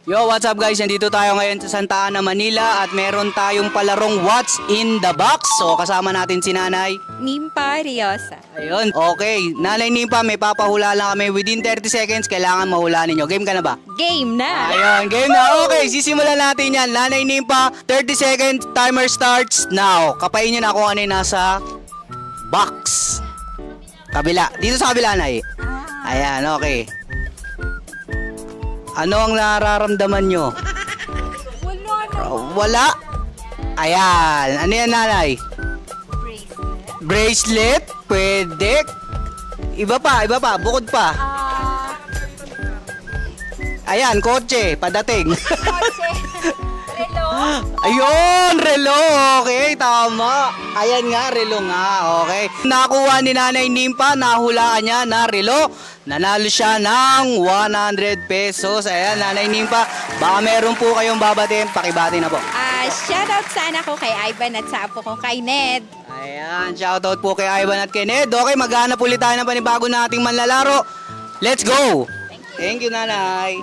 Yo, what's up guys? Nandito tayo ngayon sa Santa Ana, Manila at meron tayong palarong What's in the Box. So kasama natin si Nanay Nimpa Riosa. Ayun, okay. Nanay Nimpa, may papahula lang kami within 30 seconds. Kailangan mahula ninyo. Game ka na ba? Game na! Ayun, game na. Okay, sisimulan natin yan. Nanay Nimpa, 30 seconds, timer starts now. Kapain nyo na kung ano yung nasa box. Kabila. Dito sa kabila, Nay. Ayan, okay. Ano ang nararamdaman nyo? Wala. Ayan. Ano yan, Nanay? Bracelet. Pwede. Iba pa. Bukod pa. Ayan, kotse. Padating. Relo. Ayun, relo. Okay, tama. Ayan nga, relo nga. Okay. Nakuha ni Nanay Nimpa, nahulaan niya na relo. Nanalo siya ng 100 pesos. Ayan, Nanay Nimpa, baka meron po kayong babatiin. Pakibati na po. Shoutout sa anak ko kay Ivan at sa apo ko kay Ned. Ayan, shoutout po kay Ivan at kay Ned. Okay, maghanap ulit tayo ng panibago nating manlalaro. Let's go! Thank you, Nanay.